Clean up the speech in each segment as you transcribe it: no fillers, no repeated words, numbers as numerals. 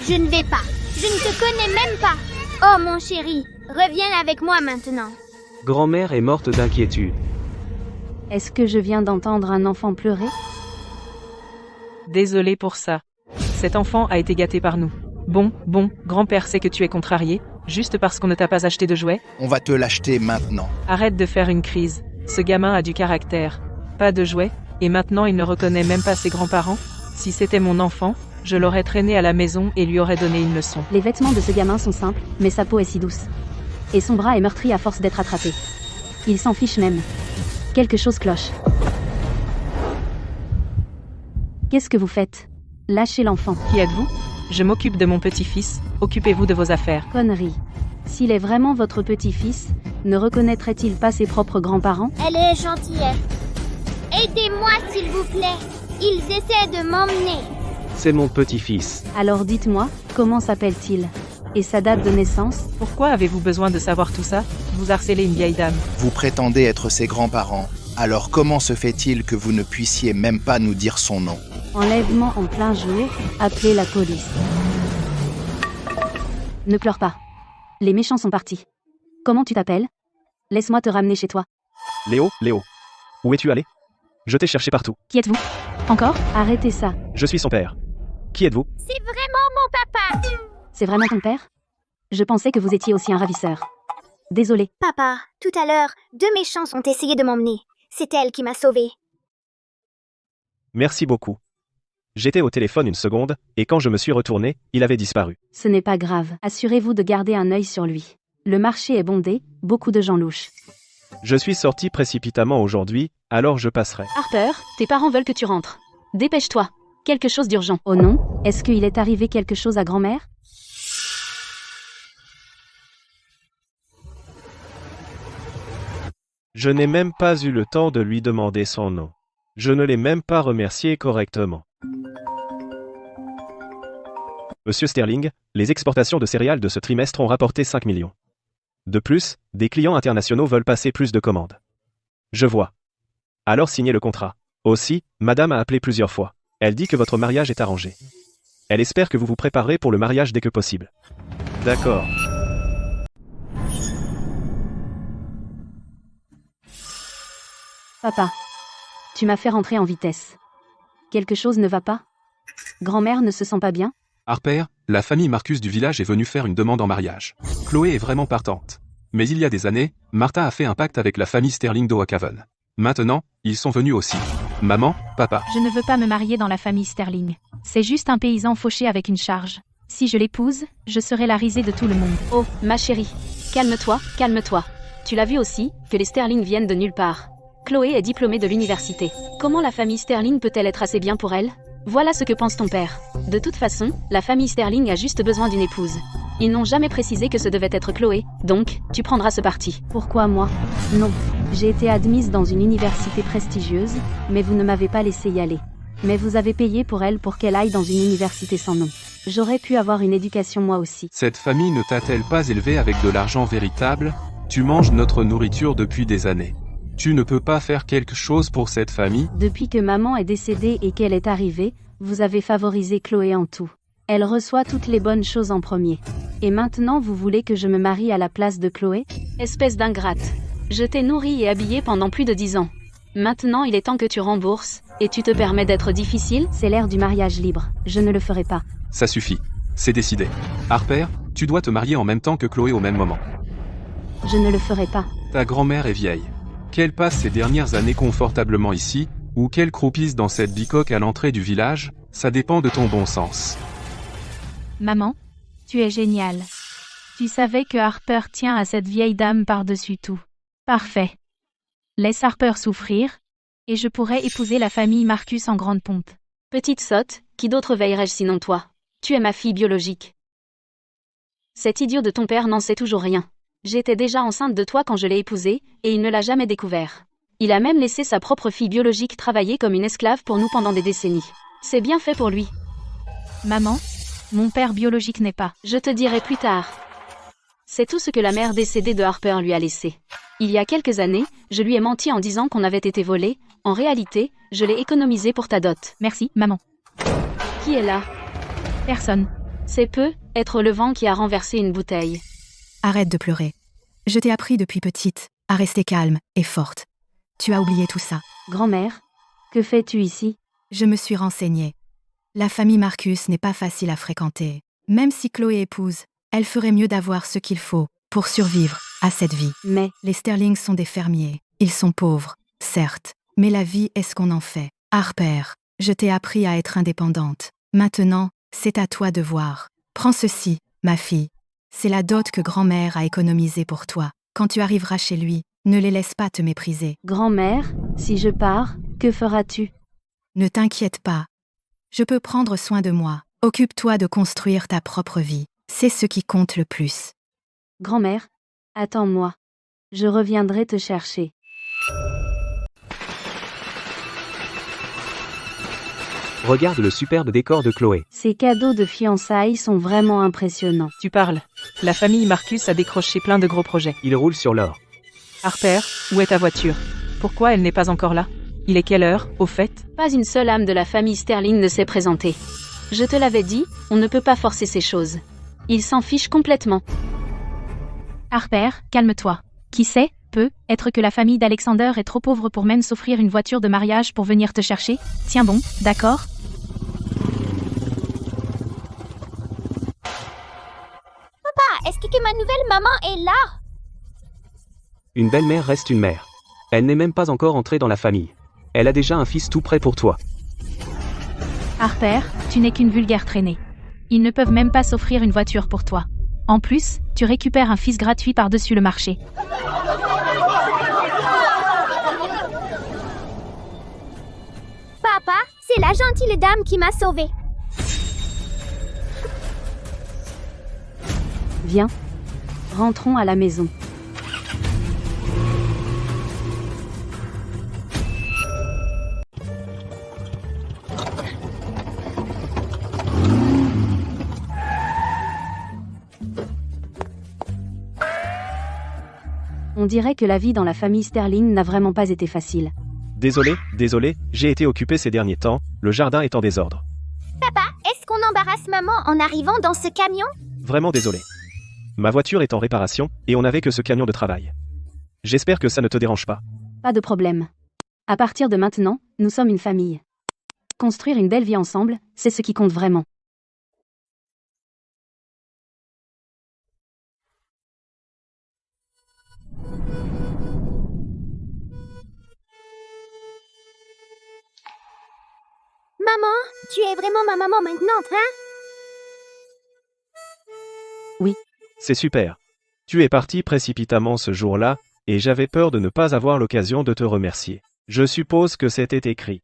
Je ne vais pas. Je ne te connais même pas. Oh mon chéri, reviens avec moi maintenant. Grand-mère est morte d'inquiétude. Est-ce que je viens d'entendre un enfant pleurer? Désolé pour ça. Cet enfant a été gâté par nous. Bon, grand-père sait que tu es contrarié, juste parce qu'on ne t'a pas acheté de jouets. On va te l'acheter maintenant. Arrête de faire une crise. Ce gamin a du caractère. Pas de jouets, et maintenant il ne reconnaît même pas ses grands-parents. Si c'était mon enfant, je l'aurais traîné à la maison et lui aurais donné une leçon. Les vêtements de ce gamin sont simples, mais sa peau est si douce. Et son bras est meurtri à force d'être attrapé. Il s'en fiche même. Quelque chose cloche. Qu'est-ce que vous faites? Lâchez l'enfant. Qui êtes-vous? Je m'occupe de mon petit-fils, occupez-vous de vos affaires. Connerie. S'il est vraiment votre petit-fils, ne reconnaîtrait-il pas ses propres grands-parents? Elle est gentille. Aidez-moi s'il vous plaît. Ils essaient de m'emmener. C'est mon petit-fils. Alors dites-moi, comment s'appelle-t-il? Et sa date de naissance? Pourquoi avez-vous besoin de savoir tout ça? Vous harcelez une vieille dame. Vous prétendez être ses grands-parents. Alors comment se fait-il que vous ne puissiez même pas nous dire son nom? Enlèvement en plein jour, appelez la police. Ne pleure pas. Les méchants sont partis. Comment tu t'appelles? Laisse-moi te ramener chez toi. Léo, où es-tu allé? Je t'ai cherché partout. Qui êtes-vous? Encore? Arrêtez ça. Je suis son père. Qui êtes-vous? C'est vraiment mon papa. C'est vraiment ton père? Je pensais que vous étiez aussi un ravisseur. Désolé. Papa, tout à l'heure, 2 méchants ont essayé de m'emmener. C'est elle qui m'a sauvée. Merci beaucoup. J'étais au téléphone une seconde, et quand je me suis retourné, il avait disparu. Ce n'est pas grave. Assurez-vous de garder un œil sur lui. Le marché est bondé, beaucoup de gens louches. Je suis sorti précipitamment aujourd'hui, alors je passerai. Harper, tes parents veulent que tu rentres. Dépêche-toi. Quelque chose d'urgent. Oh non? Est-ce qu'il est arrivé quelque chose à grand-mère? Je n'ai même pas eu le temps de lui demander son nom. Je ne l'ai même pas remercié correctement. Monsieur Sterling, les exportations de céréales de ce trimestre ont rapporté 5 millions. De plus, des clients internationaux veulent passer plus de commandes. Je vois. Alors signez le contrat. Aussi, madame a appelé plusieurs fois. Elle dit que votre mariage est arrangé. Elle espère que vous vous préparez pour le mariage dès que possible. D'accord. Papa, tu m'as fait rentrer en vitesse. Quelque chose ne va pas? Grand-mère ne se sent pas bien? Harper, la famille Marcus du village est venue faire une demande en mariage. Chloé est vraiment partante. Mais il y a des années, Martha a fait un pacte avec la famille Sterling d'Oakaven. Maintenant, ils sont venus aussi. Maman, papa. Je ne veux pas me marier dans la famille Sterling. C'est juste un paysan fauché avec une charge. Si je l'épouse, je serai la risée de tout le monde. Oh, ma chérie. Calme-toi, calme-toi. Tu l'as vu aussi, que les Sterling viennent de nulle part. Chloé est diplômée de l'université. Comment la famille Sterling peut-elle être assez bien pour elle? Voilà ce que pense ton père. De toute façon, la famille Sterling a juste besoin d'une épouse. Ils n'ont jamais précisé que ce devait être Chloé, donc, tu prendras ce parti. Pourquoi moi? Non. J'ai été admise dans une université prestigieuse, mais vous ne m'avez pas laissé y aller. Mais vous avez payé pour elle pour qu'elle aille dans une université sans nom. J'aurais pu avoir une éducation moi aussi. Cette famille ne t'a-t-elle pas élevé avec de l'argent véritable? Tu manges notre nourriture depuis des années. Tu ne peux pas faire quelque chose pour cette famille? Depuis que maman est décédée et qu'elle est arrivée, vous avez favorisé Chloé en tout. Elle reçoit toutes les bonnes choses en premier. Et maintenant vous voulez que je me marie à la place de Chloé? Espèce d'ingrate. Je t'ai nourrie et habillée pendant plus de 10 ans. Maintenant il est temps que tu rembourses, et tu te permets d'être difficile? C'est l'ère du mariage libre. Je ne le ferai pas. Ça suffit. C'est décidé. Harper, tu dois te marier en même temps que Chloé au même moment. Je ne le ferai pas. Ta grand-mère est vieille. Qu'elle passe ses dernières années confortablement ici, ou qu'elle croupisse dans cette bicoque à l'entrée du village, ça dépend de ton bon sens. Maman, tu es géniale. Tu savais que Harper tient à cette vieille dame par-dessus tout. Parfait. Laisse Harper souffrir, et je pourrai épouser la famille Marcus en grande pompe. Petite sotte, qui d'autre veillerais-je sinon toi? Tu es ma fille biologique. Cet idiot de ton père n'en sait toujours rien. J'étais déjà enceinte de toi quand je l'ai épousé, et il ne l'a jamais découvert. Il a même laissé sa propre fille biologique travailler comme une esclave pour nous pendant des décennies. C'est bien fait pour lui. Maman, mon père biologique n'est pas. Je te dirai plus tard. C'est tout ce que la mère décédée de Harper lui a laissé. Il y a quelques années, je lui ai menti en disant qu'on avait été volé. En réalité, je l'ai économisé pour ta dot. Merci, maman. Qui est là? Personne. C'est peu, être le vent qui a renversé une bouteille. Arrête de pleurer. Je t'ai appris depuis petite à rester calme et forte. Tu as oublié tout ça. Grand-mère, que fais-tu ici? Je me suis renseignée. La famille Marcus n'est pas facile à fréquenter. Même si Chloé épouse, elle ferait mieux d'avoir ce qu'il faut pour survivre à cette vie. Mais, Les Sterling sont des fermiers. Ils sont pauvres, certes, mais la vie est ce qu'on en fait. Harper, je t'ai appris à être indépendante. Maintenant, c'est à toi de voir. Prends ceci, ma fille. C'est la dot que grand-mère a économisée pour toi. Quand tu arriveras chez lui, ne les laisse pas te mépriser. grand-mère, si je pars, que feras-tu? Ne t'inquiète pas. Je peux prendre soin de moi. Occupe-toi de construire ta propre vie. C'est ce qui compte le plus. Grand-mère, attends-moi. Je reviendrai te chercher. Regarde le superbe décor de Chloé. Ces cadeaux de fiançailles sont vraiment impressionnants. Tu parles. La famille Marcus a décroché plein de gros projets. Il roule sur l'or. Harper, où est ta voiture? Pourquoi elle n'est pas encore là? Il est quelle heure, au fait? Pas une seule âme de la famille Sterling ne s'est présentée. Je te l'avais dit, on ne peut pas forcer ces choses. Ils s'en fichent complètement. Harper, calme-toi. Qui sait, peut être que la famille d'Alexander est trop pauvre pour même s'offrir une voiture de mariage pour venir te chercher. Tiens bon, d'accord? Est-ce que ma nouvelle maman est là? Une belle-mère reste une mère. Elle n'est même pas encore entrée dans la famille. Elle a déjà un fils tout prêt pour toi. Harper, tu n'es qu'une vulgaire traînée. Ils ne peuvent même pas s'offrir une voiture pour toi. En plus, tu récupères un fils gratuit par-dessus le marché. Papa, c'est la gentille dame qui m'a sauvée. Viens. Rentrons à la maison. On dirait que la vie dans la famille Sterling n'a vraiment pas été facile. Désolé, j'ai été occupé ces derniers temps, le jardin est en désordre. Papa, est-ce qu'on embarrasse maman en arrivant dans ce camion? Vraiment désolé. Ma voiture est en réparation, et on n'avait que ce camion de travail. J'espère que ça ne te dérange pas. Pas de problème. À partir de maintenant, nous sommes une famille. Construire une belle vie ensemble, c'est ce qui compte vraiment. Maman, tu es vraiment ma maman maintenant, hein? C'est super. Tu es parti précipitamment ce jour-là, et j'avais peur de ne pas avoir l'occasion de te remercier. Je suppose que c'était écrit.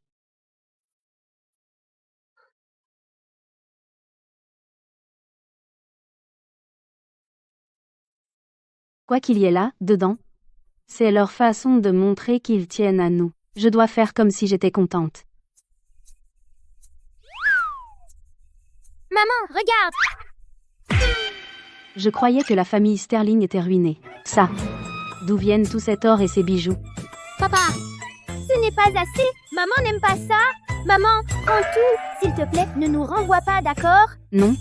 Quoi qu'il y ait là, dedans, c'est leur façon de montrer qu'ils tiennent à nous. Je dois faire comme si j'étais contente. Maman, regarde! Je croyais que la famille Sterling était ruinée. Ça. D'où viennent tout cet or et ces bijoux? Papa, ce n'est pas assez. Maman n'aime pas ça. Maman, prends tout. S'il te plaît, ne nous renvoie pas, d'accord? Non.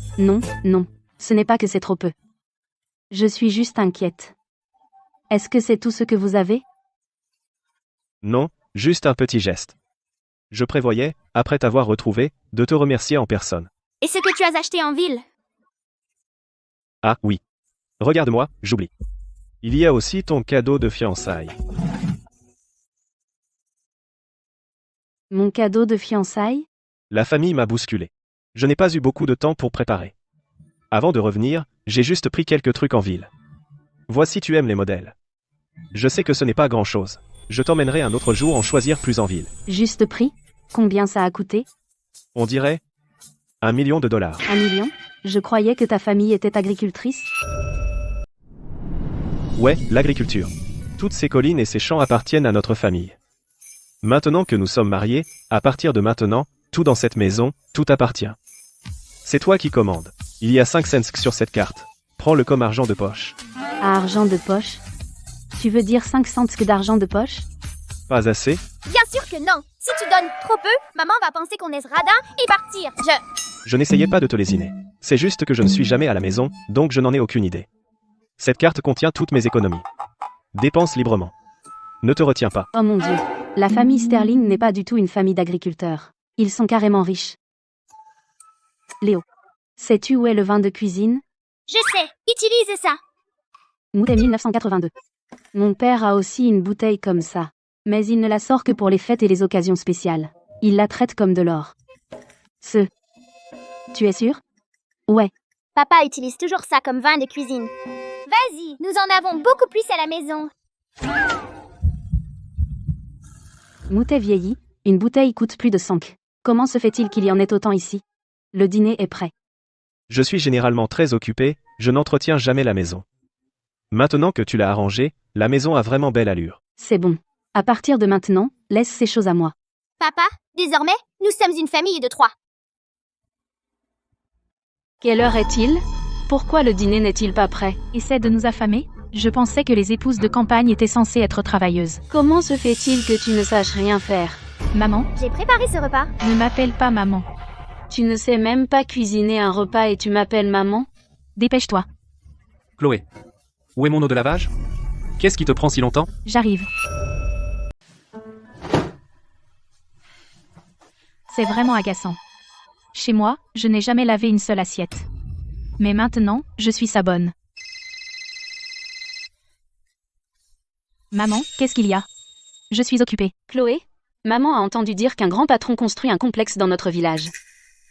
Ce n'est pas que c'est trop peu. Je suis juste inquiète. Est-ce que c'est tout ce que vous avez? Non, juste un petit geste. Je prévoyais, après t'avoir retrouvé, de te remercier en personne. Et ce que tu as acheté en ville? Ah oui. Regarde-moi, j'oublie. Il y a aussi ton cadeau de fiançailles. Mon cadeau de fiançailles? La famille m'a bousculé. Je n'ai pas eu beaucoup de temps pour préparer. Avant de revenir, j'ai juste pris quelques trucs en ville. Voici, tu aimes les modèles. Je sais que ce n'est pas grand-chose. Je t'emmènerai un autre jour en choisir plus en ville. Juste prix? Combien ça a coûté? On dirait $1 million. 1 million? Je croyais que ta famille était agricultrice. Ouais, l'agriculture. Toutes ces collines et ces champs appartiennent à notre famille. Maintenant que nous sommes mariés, à partir de maintenant, tout dans cette maison, tout appartient. C'est toi qui commandes. Il y a 5 cents sur cette carte. Prends-le comme argent de poche. À argent de poche? Tu veux dire 5 cents d'argent de poche? Pas assez? Bien sûr que non. Si tu donnes trop peu, maman va penser qu'on est radin et partir. Je n'essayais pas de te lésiner. C'est juste que je ne suis jamais à la maison, donc je n'en ai aucune idée. Cette carte contient toutes mes économies. Dépense librement. Ne te retiens pas. Oh mon Dieu. La famille Sterling n'est pas du tout une famille d'agriculteurs. Ils sont carrément riches. Léo. Sais-tu où est le vin de cuisine? Je sais, utilise ça. Moutet 1982. Mon père a aussi une bouteille comme ça. Mais il ne la sort que pour les fêtes et les occasions spéciales. Il la traite comme de l'or. Tu es sûr? Ouais. Papa utilise toujours ça comme vin de cuisine. Vas-y, nous en avons beaucoup plus à la maison. Moutet vieilli, une bouteille coûte plus de 5. Comment se fait-il qu'il y en ait autant ici? Le dîner est prêt. Je suis généralement très occupé, je n'entretiens jamais la maison. Maintenant que tu l'as arrangée, la maison a vraiment belle allure. C'est bon. À partir de maintenant, laisse ces choses à moi. Papa, désormais, nous sommes une famille de 3. Quelle heure est-il? Pourquoi le dîner n'est-il pas prêt? Essaie de nous affamer? Je pensais que les épouses de campagne étaient censées être travailleuses. Comment se fait-il que tu ne saches rien faire? Maman, J'ai préparé ce repas. ne m'appelle pas maman. Tu ne sais même pas cuisiner un repas et tu m'appelles maman? Dépêche-toi, Chloé. Où est mon eau de lavage? Qu'est-ce qui te prend si longtemps? j'arrive. C'est vraiment agaçant. Chez moi, je n'ai jamais lavé une seule assiette. Mais maintenant, je suis sa bonne. Maman, qu'est-ce qu'il y a? Je suis occupée. Chloé? Maman a entendu dire qu'un grand patron construit un complexe dans notre village.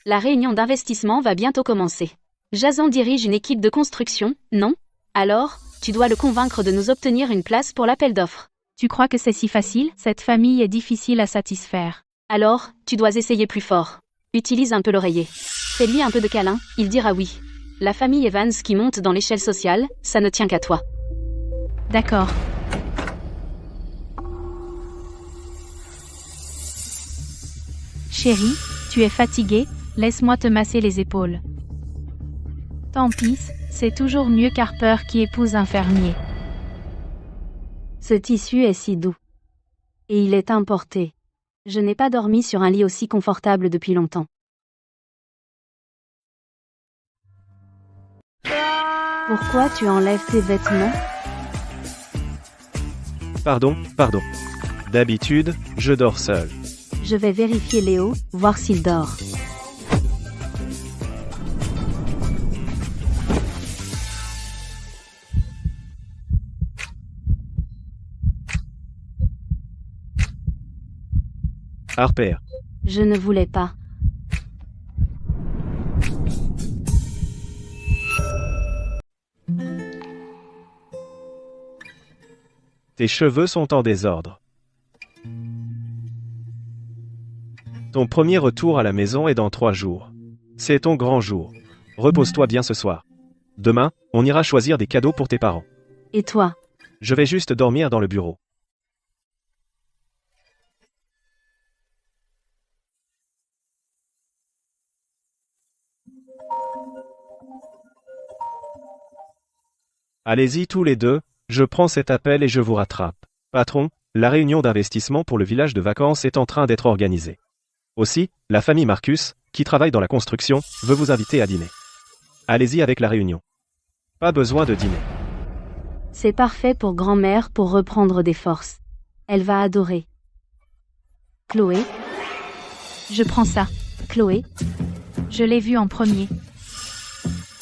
La réunion d'investissement va bientôt commencer. Jason dirige une équipe de construction, non? Alors, tu dois le convaincre de nous obtenir une place pour l'appel d'offres. Tu crois que c'est si facile? Cette famille est difficile à satisfaire. Alors, tu dois essayer plus fort. Utilise un peu l'oreiller. Fais-lui un peu de câlin, il dira oui. La famille Evans qui monte dans l'échelle sociale, ça ne tient qu'à toi. D'accord. Chérie, tu es fatiguée, laisse-moi te masser les épaules. Tant pis, c'est toujours mieux qu'Harper qui épouse un fermier. Ce tissu est si doux. Et il est importé. Je n'ai pas dormi sur un lit aussi confortable depuis longtemps. Pourquoi tu enlèves tes vêtements? Pardon. D'habitude, je dors seul. Je vais vérifier Léo, voir s'il dort. Harper. Je ne voulais pas. Tes cheveux sont en désordre. Ton premier retour à la maison est dans 3 jours. C'est ton grand jour. Repose-toi bien ce soir. Demain, on ira choisir des cadeaux pour tes parents. Et toi? Je vais juste dormir dans le bureau. Allez-y tous les deux, je prends cet appel et je vous rattrape. Patron, la réunion d'investissement pour le village de vacances est en train d'être organisée. Aussi, la famille Marcus, qui travaille dans la construction, veut vous inviter à dîner. Allez-y avec la réunion. Pas besoin de dîner. C'est parfait pour grand-mère pour reprendre des forces. Elle va adorer. Chloé? Je prends ça. Chloé? Je l'ai vu en premier.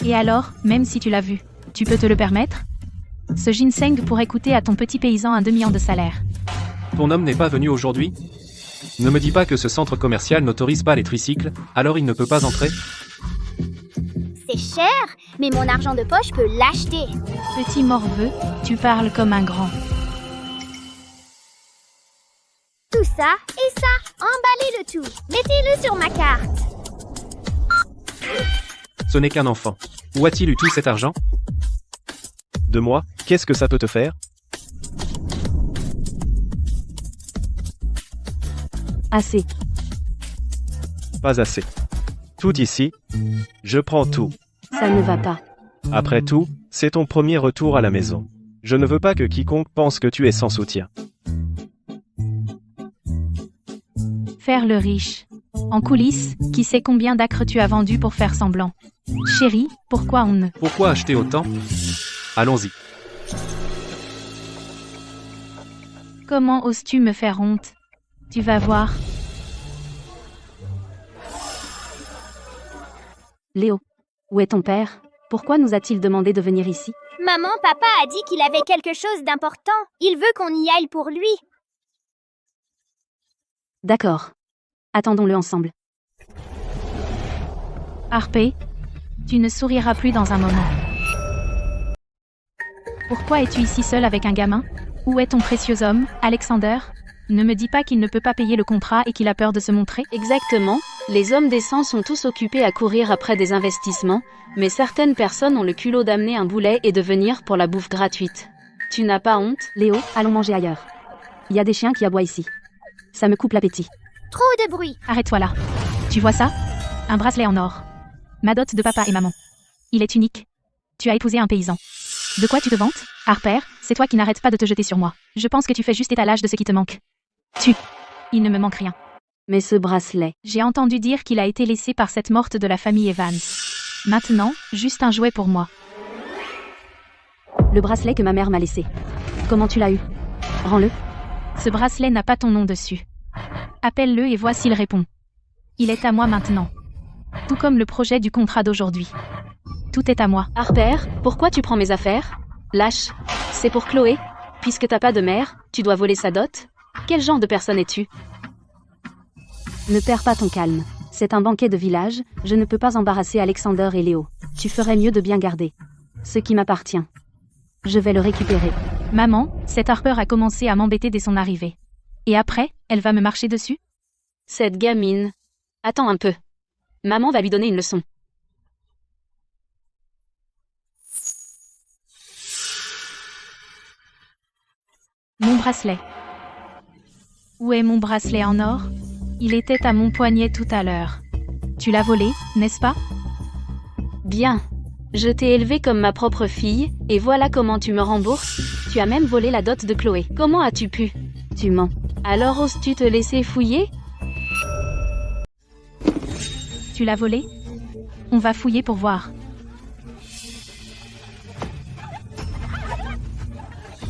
Et alors, même si tu l'as vu, tu peux te le permettre? Ce ginseng pourrait coûter à ton petit paysan un demi-an de salaire. Ton homme n'est pas venu aujourd'hui? Ne me dis pas que ce centre commercial n'autorise pas les tricycles, alors il ne peut pas entrer? C'est cher, mais mon argent de poche peut l'acheter. Petit morveux, tu parles comme un grand. Tout ça et ça, emballez le tout. Mettez-le sur ma carte. Ce n'est qu'un enfant. Où a-t-il eu tout cet argent? De moi, qu'est-ce que ça peut te faire? Assez. Pas assez. Tout ici. Je prends tout. Ça ne va pas. Après tout, c'est ton premier retour à la maison. Je ne veux pas que quiconque pense que tu es sans soutien. Faire le riche. En coulisses, qui sait combien d'acres tu as vendu pour faire semblant? Chérie, pourquoi on ne... Pourquoi acheter autant? Allons-y. Comment oses-tu me faire honte? Tu vas voir. Léo, où est ton père? Pourquoi nous a-t-il demandé de venir ici? Maman, papa a dit qu'il avait quelque chose d'important. Il veut qu'on y aille pour lui. D'accord. Attendons-le ensemble. Harpé, tu ne souriras plus dans un moment. Pourquoi es-tu ici seul avec un gamin? Où est ton précieux homme, Alexander? Ne me dis pas qu'il ne peut pas payer le contrat et qu'il a peur de se montrer? Exactement. Les hommes décents sont tous occupés à courir après des investissements, mais certaines personnes ont le culot d'amener un boulet et de venir pour la bouffe gratuite. Tu n'as pas honte? Léo, allons manger ailleurs. Il y a des chiens qui aboient ici. Ça me coupe l'appétit. Trop de bruit. Arrête-toi là. Tu vois ça? Un bracelet en or. Ma dot de papa et maman. Il est unique. Tu as épousé un paysan. De quoi tu te vantes? Harper, c'est toi qui n'arrêtes pas de te jeter sur moi. Je pense que tu fais juste étalage de ce qui te manque. Il ne me manque rien. Mais ce bracelet... J'ai entendu dire qu'il a été laissé par cette morte de la famille Evans. Maintenant, juste un jouet pour moi. Le bracelet que ma mère m'a laissé. Comment tu l'as eu? Rends-le. Ce bracelet n'a pas ton nom dessus. Appelle-le et vois s'il répond. Il est à moi maintenant. Tout comme le projet du contrat d'aujourd'hui. Tout est à moi. Harper, pourquoi tu prends mes affaires? Lâche. C'est pour Chloé? Puisque t'as pas de mère, tu dois voler sa dot? Quel genre de personne es-tu? Ne perds pas ton calme. C'est un banquet de village, je ne peux pas embarrasser Alexander et Léo. Tu ferais mieux de bien garder ce qui m'appartient. Je vais le récupérer. Maman, cette Harper a commencé à m'embêter dès son arrivée. Et après, elle va me marcher dessus? Cette gamine. Attends un peu. Maman va lui donner une leçon. Mon bracelet. Où est mon bracelet en or? Il était à mon poignet tout à l'heure. Tu l'as volé, n'est-ce pas? Bien. Je t'ai élevée comme ma propre fille, et voilà comment tu me rembourses. Tu as même volé la dot de Chloé. Comment as-tu pu? Tu mens. Alors oses-tu te laisser fouiller? Tu l'as volé? On va fouiller pour voir.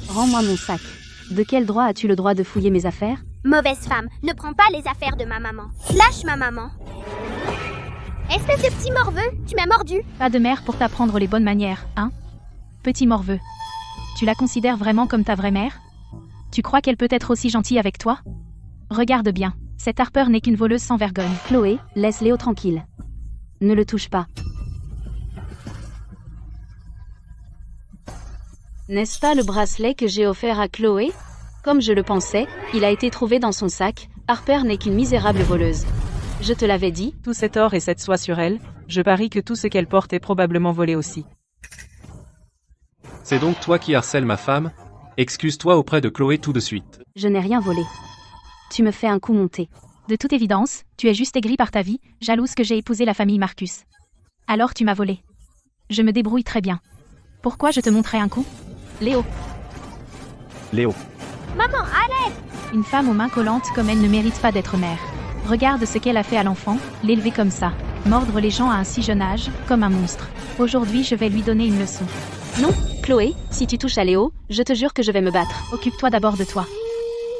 Rends-moi mon sac. De quel droit as-tu le droit de fouiller mes affaires? Mauvaise femme, ne prends pas les affaires de ma maman. Lâche ma maman. Espèce de petit morveux, tu m'as mordu. Pas de mère pour t'apprendre les bonnes manières, hein? Petit morveux. Tu la considères vraiment comme ta vraie mère? Tu crois qu'elle peut être aussi gentille avec toi? Regarde bien, cette Harper n'est qu'une voleuse sans vergogne. Chloé, laisse Léo tranquille. Ne le touche pas. N'est-ce pas le bracelet que j'ai offert à Chloé? Comme je le pensais, il a été trouvé dans son sac. Harper n'est qu'une misérable voleuse. Je te l'avais dit. Tout cet or et cette soie sur elle, je parie que tout ce qu'elle porte est probablement volé aussi. C'est donc toi qui harcèles ma femme? Excuse-toi auprès de Chloé tout de suite. Je n'ai rien volé. Tu me fais un coup monté. De toute évidence, tu es juste aigri par ta vie, jalouse que j'ai épousé la famille Marcus. Alors tu m'as volé. Je me débrouille très bien. Pourquoi je te montrais un coup? Léo. Léo. Maman, arrête. Une femme aux mains collantes comme elle ne mérite pas d'être mère. Regarde ce qu'elle a fait à l'enfant, l'élever comme ça. Mordre les gens à un si jeune âge, comme un monstre. Aujourd'hui, je vais lui donner une leçon. Non, Chloé, si tu touches à Léo, je te jure que je vais me battre. Occupe-toi d'abord de toi.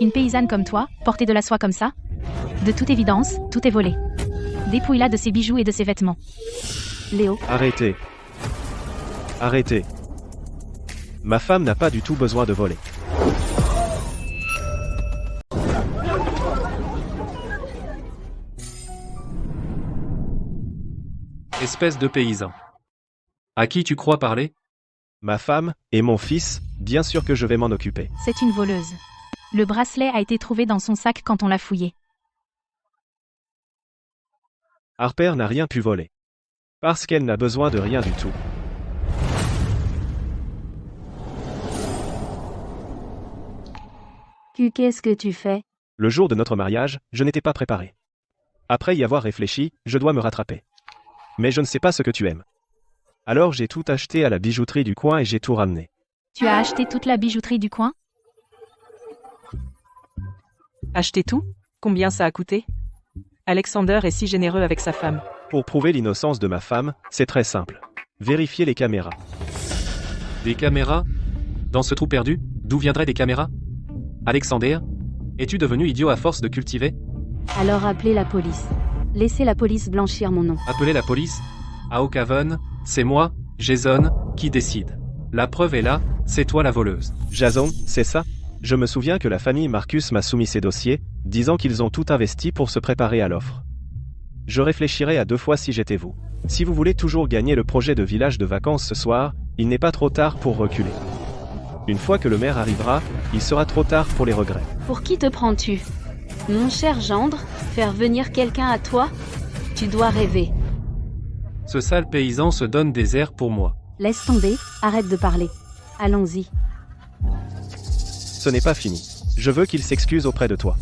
Une paysanne comme toi, porter de la soie comme ça? De toute évidence, tout est volé. Dépouille-la de ses bijoux et de ses vêtements. Léo. Arrêtez. Arrêtez. Ma femme n'a pas du tout besoin de voler. Espèce de paysan. À qui tu crois parler? Ma femme et mon fils, bien sûr que je vais m'en occuper. C'est une voleuse. Le bracelet a été trouvé dans son sac quand on l'a fouillé. Harper n'a rien pu voler. Parce qu'elle n'a besoin de rien du tout. Qu'est-ce que tu fais? Le jour de notre mariage, je n'étais pas préparé. Après y avoir réfléchi, je dois me rattraper. Mais je ne sais pas ce que tu aimes. Alors j'ai tout acheté à la bijouterie du coin et j'ai tout ramené. Tu as acheté toute la bijouterie du coin? Acheter tout? Combien ça a coûté? Alexander est si généreux avec sa femme. Pour prouver l'innocence de ma femme, c'est très simple. Vérifiez les caméras. Des caméras? Dans ce trou perdu, d'où viendraient des caméras? Alexander? Es-tu devenu idiot à force de cultiver? Alors appelez la police. Laissez la police blanchir mon nom. Appelez la police? À Oakhaven, c'est moi, Jason, qui décide. La preuve est là, c'est toi la voleuse. Jason, c'est ça? Je me souviens que la famille Marcus m'a soumis ces dossiers, disant qu'ils ont tout investi pour se préparer à l'offre. Je réfléchirai à 2 fois si j'étais vous. Si vous voulez toujours gagner le projet de village de vacances ce soir, il n'est pas trop tard pour reculer. Une fois que le maire arrivera, il sera trop tard pour les regrets. Pour qui te prends-tu? Mon cher gendre, faire venir quelqu'un à toi? Tu dois rêver. Ce sale paysan se donne des airs pour moi. Laisse tomber, arrête de parler. Allons-y. Ce n'est pas fini. Je veux qu'il s'excuse auprès de toi.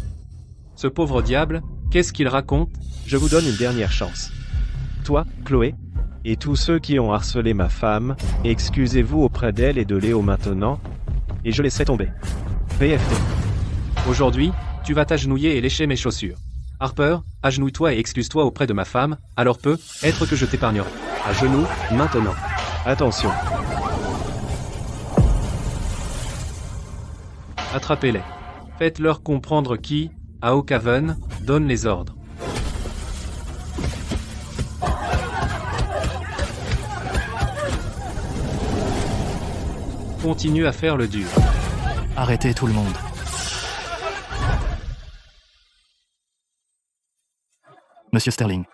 Ce pauvre diable, qu'est-ce qu'il raconte? Je vous donne une dernière chance. Toi, Chloé, et tous ceux qui ont harcelé ma femme, excusez-vous auprès d'elle et de Léo maintenant, et je laisserai tomber. PFT. Aujourd'hui, tu vas t'agenouiller et lécher mes chaussures. Harper, agenouille-toi et excuse-toi auprès de ma femme, alors peut-être que je t'épargnerai. À genoux, maintenant. Attention. Attrapez-les. Faites-leur comprendre qui, à Oakhaven, donne les ordres. Continue à faire le dur. Arrêtez tout le monde. Monsieur Sterling,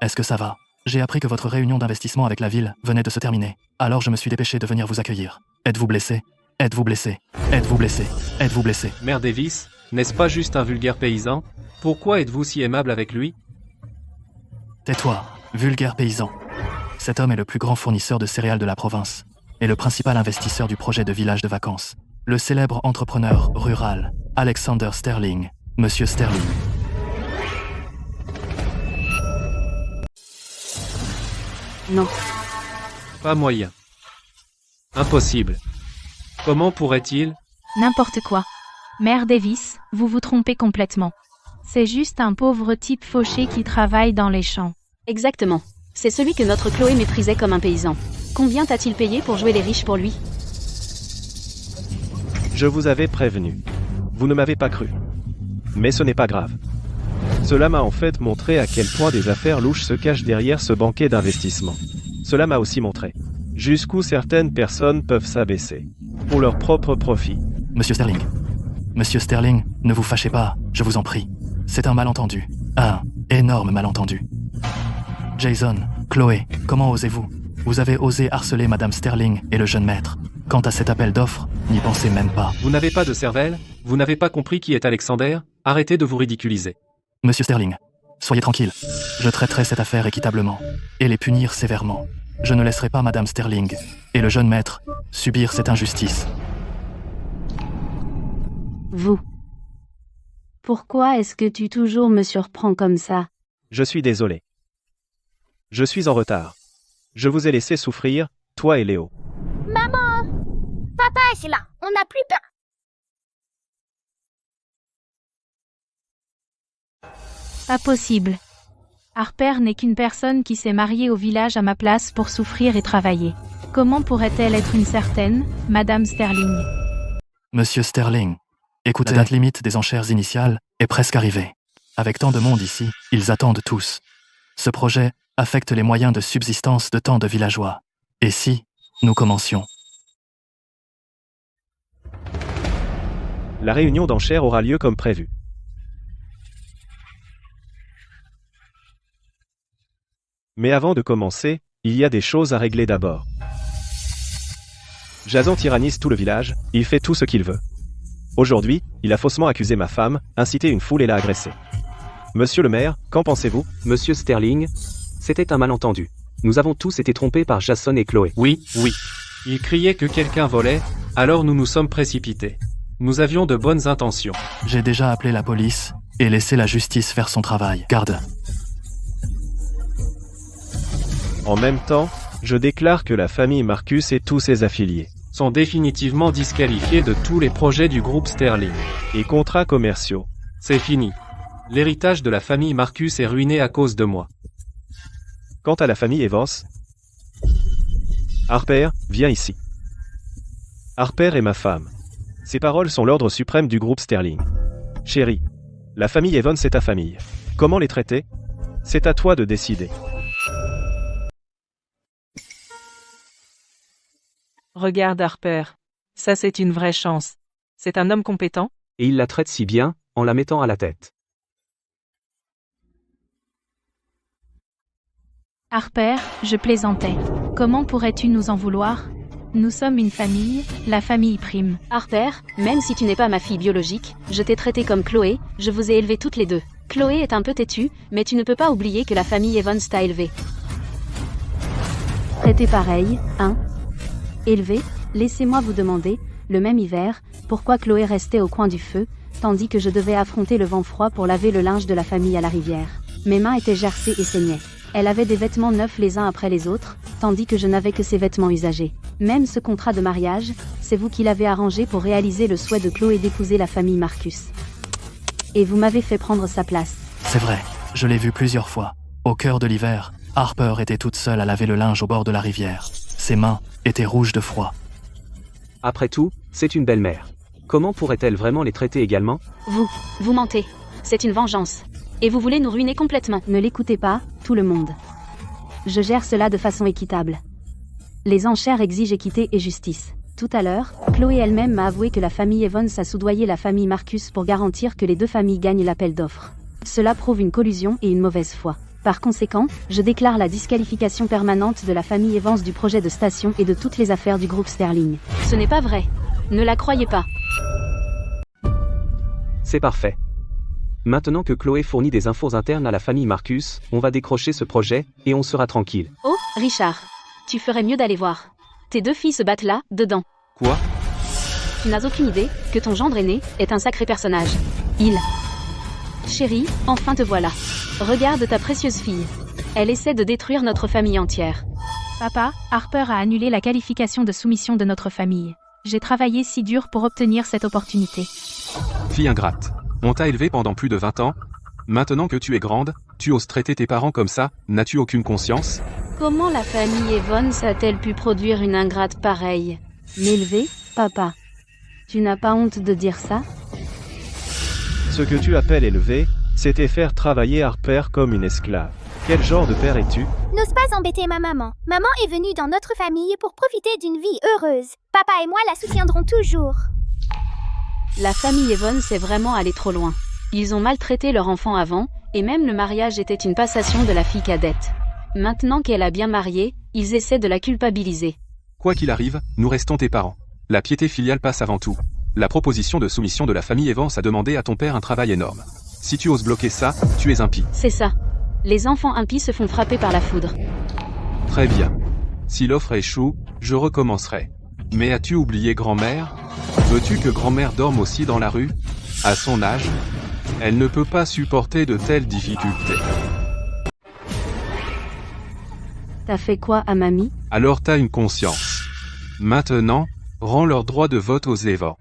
est-ce que ça va? J'ai appris que votre réunion d'investissement avec la ville venait de se terminer. Alors je me suis dépêché de venir vous accueillir. Êtes-vous blessé? Êtes-vous blessé? Êtes-vous blessé? Êtes-vous blessé? Mère Davis, n'est-ce pas juste un vulgaire paysan? Pourquoi êtes-vous si aimable avec lui? Tais-toi, vulgaire paysan. Cet homme est le plus grand fournisseur de céréales de la province et le principal investisseur du projet de village de vacances. Le célèbre entrepreneur rural, Alexander Sterling, Monsieur Sterling. Non. Pas moyen. Impossible. Comment pourrait-il? N'importe quoi. Mère Davis, vous vous trompez complètement. C'est juste un pauvre type fauché qui travaille dans les champs. Exactement. C'est celui que notre Chloé méprisait comme un paysan. Combien t'a-t-il payé pour jouer les riches pour lui? Je vous avais prévenu. Vous ne m'avez pas cru. Mais ce n'est pas grave. Cela m'a en fait montré à quel point des affaires louches se cachent derrière ce banquet d'investissement. Cela m'a aussi montré jusqu'où certaines personnes peuvent s'abaisser pour leur propre profit. Monsieur Sterling, ne vous fâchez pas, je vous en prie. C'est un malentendu. Un énorme malentendu. Jason, Chloé, comment osez-vous? Vous avez osé harceler Madame Sterling et le jeune maître. Quant à cet appel d'offres, n'y pensez même pas. Vous n'avez pas de cervelle? Vous n'avez pas compris qui est Alexander? Arrêtez de vous ridiculiser. Monsieur Sterling, soyez tranquille. Je traiterai cette affaire équitablement et les punir sévèrement. Je ne laisserai pas Madame Sterling et le jeune maître subir cette injustice. Vous. Pourquoi est-ce que tu toujours me surprends comme ça? Je suis désolé. Je suis en retard. Je vous ai laissé souffrir, toi et Léo. Maman! Papa est là, on n'a plus peur. Pas possible. Harper n'est qu'une personne qui s'est mariée au village à ma place pour souffrir et travailler. Comment pourrait-elle être une certaine, Madame Sterling? Monsieur Sterling, écoutez, la date limite des enchères initiales est presque arrivée. Avec tant de monde ici, ils attendent tous. Ce projet affecte les moyens de subsistance de tant de villageois. Et si nous commencions? La réunion d'enchères aura lieu comme prévu. Mais avant de commencer, il y a des choses à régler d'abord. Jason tyrannise tout le village, il fait tout ce qu'il veut. Aujourd'hui, il a faussement accusé ma femme, incité une foule et l'a agressée. Monsieur le maire, qu'en pensez-vous? Monsieur Sterling, c'était un malentendu. Nous avons tous été trompés par Jason et Chloé. Oui. Ils criaient que quelqu'un volait, alors nous nous sommes précipités. Nous avions de bonnes intentions. J'ai déjà appelé la police et laissé la justice faire son travail. Garde. En même temps, je déclare que la famille Marcus et tous ses affiliés sont définitivement disqualifiés de tous les projets du groupe Sterling. Et contrats commerciaux. C'est fini. L'héritage de la famille Marcus est ruiné à cause de moi. Quant à la famille Evans... Harper, viens ici. Harper est ma femme. Ces paroles sont l'ordre suprême du groupe Sterling. Chérie, la famille Evans est ta famille. Comment les traiter? C'est à toi de décider. Regarde Harper. Ça c'est une vraie chance. C'est un homme compétent. Et il la traite si bien, en la mettant à la tête. Harper, je plaisantais. Comment pourrais-tu nous en vouloir? Nous sommes une famille, la famille prime. Harper, même si tu n'es pas ma fille biologique, je t'ai traitée comme Chloé, je vous ai élevées toutes les deux. Chloé est un peu têtue, mais tu ne peux pas oublier que la famille Evans t'a élevée. Traité pareil, hein? Élevé, laissez-moi vous demander, le même hiver, pourquoi Chloé restait au coin du feu, tandis que je devais affronter le vent froid pour laver le linge de la famille à la rivière. Mes mains étaient gercées et saignaient. Elle avait des vêtements neufs les uns après les autres, tandis que je n'avais que ses vêtements usagés. Même ce contrat de mariage, c'est vous qui l'avez arrangé pour réaliser le souhait de Chloé d'épouser la famille Marcus. Et vous m'avez fait prendre sa place. C'est vrai, je l'ai vu plusieurs fois. Au cœur de l'hiver, Harper était toute seule à laver le linge au bord de la rivière. Ses mains étaient rouges de froid. Après tout, c'est une belle-mère. Comment pourrait-elle vraiment les traiter également? Vous mentez. C'est une vengeance. Et vous voulez nous ruiner complètement. Ne l'écoutez pas, tout le monde. Je gère cela de façon équitable. Les enchères exigent équité et justice. Tout à l'heure, Chloé elle-même m'a avoué que la famille Evans a soudoyé la famille Marcus pour garantir que les deux familles gagnent l'appel d'offres. Cela prouve une collusion et une mauvaise foi. Par conséquent, je déclare la disqualification permanente de la famille Evans du projet de station et de toutes les affaires du groupe Sterling. Ce n'est pas vrai. Ne la croyez pas. C'est parfait. Maintenant que Chloé fournit des infos internes à la famille Marcus, on va décrocher ce projet, et on sera tranquille. Oh, Richard. Tu ferais mieux d'aller voir. Tes deux filles se battent là, dedans. Quoi? Tu n'as aucune idée que ton gendre aîné est un sacré personnage. Chérie, enfin te voilà. Regarde ta précieuse fille. Elle essaie de détruire notre famille entière. Papa, Harper a annulé la qualification de soumission de notre famille. J'ai travaillé si dur pour obtenir cette opportunité. Fille ingrate. On t'a élevée pendant plus de 20 ans. Maintenant que tu es grande, tu oses traiter tes parents comme ça, n'as-tu aucune conscience? Comment la famille Evans a-t-elle pu produire une ingrate pareille? M'élever, papa? Tu n'as pas honte de dire ça? Ce que tu appelles élever, c'était faire travailler Harper comme une esclave. Quel genre de père es-tu? N'ose pas embêter ma maman. Maman est venue dans notre famille pour profiter d'une vie heureuse. Papa et moi la soutiendrons toujours. La famille Evans est vraiment allée trop loin. Ils ont maltraité leur enfant avant, et même le mariage était une passation de la fille cadette. Maintenant qu'elle a bien marié, ils essaient de la culpabiliser. Quoi qu'il arrive, nous restons tes parents. La piété filiale passe avant tout. La proposition de soumission de la famille Evans a demandé à ton père un travail énorme. Si tu oses bloquer ça, tu es impie. C'est ça. Les enfants impies se font frapper par la foudre. Très bien. Si l'offre échoue, je recommencerai. Mais as-tu oublié grand-mère? Veux-tu que grand-mère dorme aussi dans la rue? À son âge, elle ne peut pas supporter de telles difficultés. T'as fait quoi à mamie? Alors t'as une conscience. Maintenant, rends leur droit de vote aux Evans.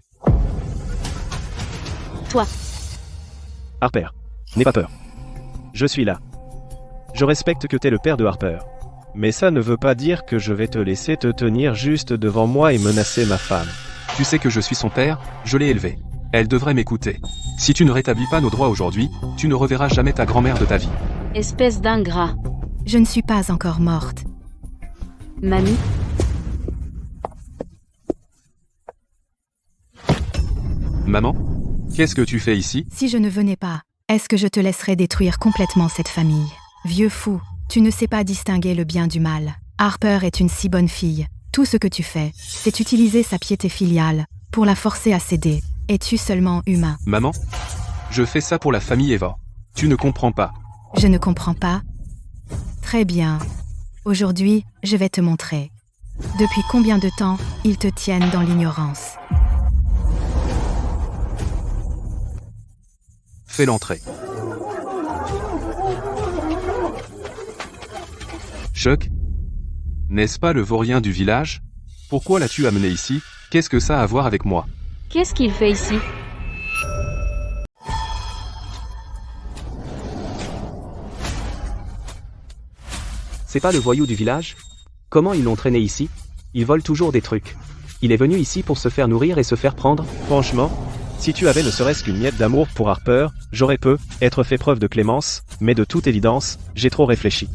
Toi. Harper, n'aie pas peur. Je suis là. Je respecte que t'es le père de Harper. Mais ça ne veut pas dire que je vais te laisser te tenir juste devant moi et menacer ma femme. Tu sais que je suis son père, je l'ai élevée. Elle devrait m'écouter. Si tu ne rétablis pas nos droits aujourd'hui, tu ne reverras jamais ta grand-mère de ta vie. Espèce d'ingrat. Je ne suis pas encore morte. Mamie? Maman? Qu'est-ce que tu fais ici? Si je ne venais pas, est-ce que je te laisserais détruire complètement cette famille? Vieux fou, tu ne sais pas distinguer le bien du mal. Harper est une si bonne fille. Tout ce que tu fais, c'est utiliser sa piété filiale pour la forcer à céder. Es-tu seulement humain? Maman? Je fais ça pour la famille Eva. Tu ne comprends pas. Je ne comprends pas? Très bien. Aujourd'hui, je vais te montrer. Depuis combien de temps ils te tiennent dans l'ignorance? Fais l'entrée. Chuck? N'est-ce pas le vaurien du village? Pourquoi l'as-tu amené ici? Qu'est-ce que ça a à voir avec moi? Qu'est-ce qu'il fait ici? C'est pas le voyou du village? Comment ils l'ont traîné ici? Il vole toujours des trucs. Il est venu ici pour se faire nourrir et se faire prendre? Franchement, si tu avais ne serait-ce qu'une miette d'amour pour Harper, j'aurais être fait preuve de clémence, mais de toute évidence, j'ai trop réfléchi.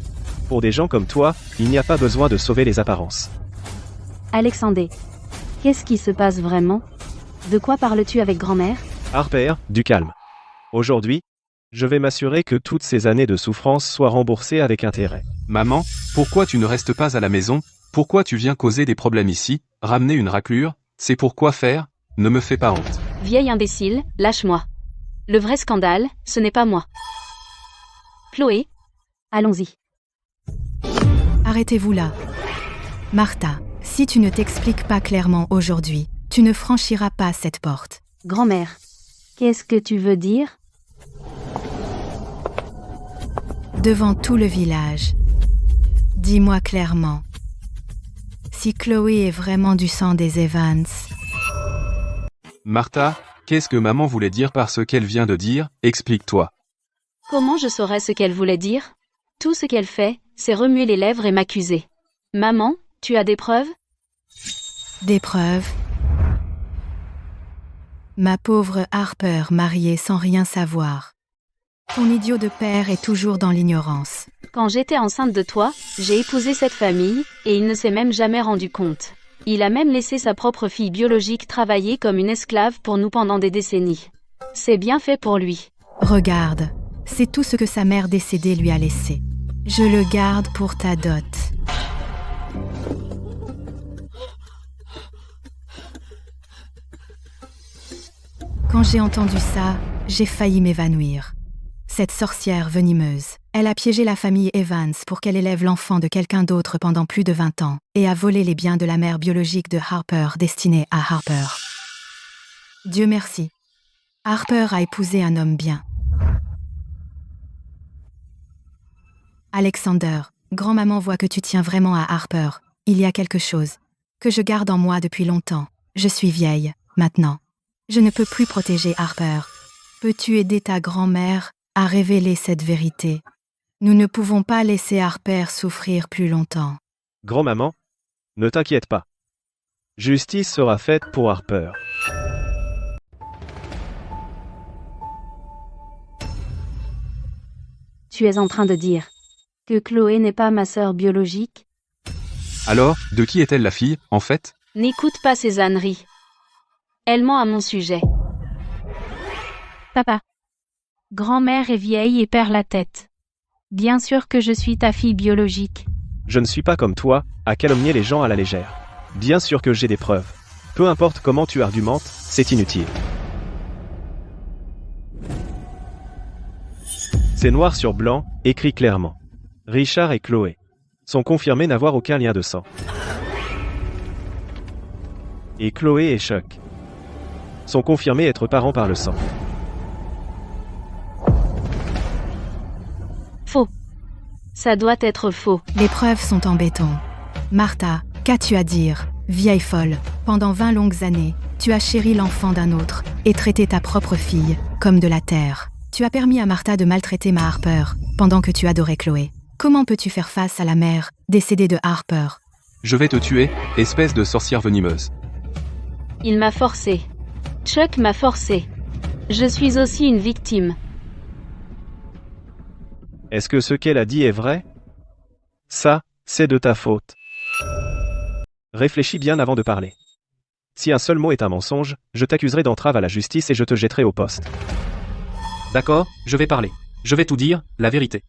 Pour des gens comme toi, il n'y a pas besoin de sauver les apparences. Alexandre, qu'est-ce qui se passe vraiment? De quoi parles-tu avec grand-mère? Harper, du calme. Aujourd'hui, je vais m'assurer que toutes ces années de souffrance soient remboursées avec intérêt. Maman, pourquoi tu ne restes pas à la maison? Pourquoi tu viens causer des problèmes ici? Ramener une raclure? C'est pour quoi faire? Ne me fais pas honte. Vieille imbécile, lâche-moi. Le vrai scandale, ce n'est pas moi. Chloé, allons-y. Arrêtez-vous là. Martha, si tu ne t'expliques pas clairement aujourd'hui, tu ne franchiras pas cette porte. Grand-mère, qu'est-ce que tu veux dire? Devant tout le village. Dis-moi clairement. Si Chloé est vraiment du sang des Evans. Martha, qu'est-ce que maman voulait dire par ce qu'elle vient de dire? Explique-toi. Comment je saurais ce qu'elle voulait dire? Tout ce qu'elle fait, c'est remuer les lèvres et m'accuser. Maman, tu as des preuves? Des preuves? Ma pauvre Harper mariée sans rien savoir. Ton idiot de père est toujours dans l'ignorance. Quand j'étais enceinte de toi, j'ai épousé cette famille, et il ne s'est même jamais rendu compte. Il a même laissé sa propre fille biologique travailler comme une esclave pour nous pendant des décennies. C'est bien fait pour lui. Regarde, c'est tout ce que sa mère décédée lui a laissé. Je le garde pour ta dot. Quand j'ai entendu ça, j'ai failli m'évanouir. Cette sorcière venimeuse, elle a piégé la famille Evans pour qu'elle élève l'enfant de quelqu'un d'autre pendant plus de 20 ans, et a volé les biens de la mère biologique de Harper destinés à Harper. Dieu merci. Harper a épousé un homme bien. Alexander, grand-maman voit que tu tiens vraiment à Harper. Il y a quelque chose que je garde en moi depuis longtemps. Je suis vieille, maintenant. Je ne peux plus protéger Harper. Peux-tu aider ta grand-mère à révéler cette vérité? Nous ne pouvons pas laisser Harper souffrir plus longtemps. Grand-maman, ne t'inquiète pas. Justice sera faite pour Harper. Tu es en train de dire que Chloé n'est pas ma sœur biologique? Alors, de qui est-elle la fille, en fait? N'écoute pas ces âneries. Elle ment à mon sujet. Papa. Grand-mère est vieille et perd la tête. Bien sûr que je suis ta fille biologique. Je ne suis pas comme toi, à calomnier les gens à la légère. Bien sûr que j'ai des preuves. Peu importe comment tu argumentes, c'est inutile. C'est noir sur blanc, écrit clairement. Richard et Chloé sont confirmés n'avoir aucun lien de sang. Et Chloé et Chuck sont confirmés être parents par le sang. Faux. Ça doit être faux. Les preuves sont en béton. Martha, qu'as-tu à dire, vieille folle? Pendant 20 longues années, tu as chéri l'enfant d'un autre et traité ta propre fille comme de la terre. Tu as permis à Martha de maltraiter ma Harper pendant que tu adorais Chloé. Comment peux-tu faire face à la mère décédée de Harper? Je vais te tuer, espèce de sorcière venimeuse. Il m'a forcé. Chuck m'a forcé. Je suis aussi une victime. Est-ce que ce qu'elle a dit est vrai? Ça, c'est de ta faute. Réfléchis bien avant de parler. Si un seul mot est un mensonge, je t'accuserai d'entrave à la justice et je te jetterai au poste. D'accord, je vais parler. Je vais tout dire, la vérité.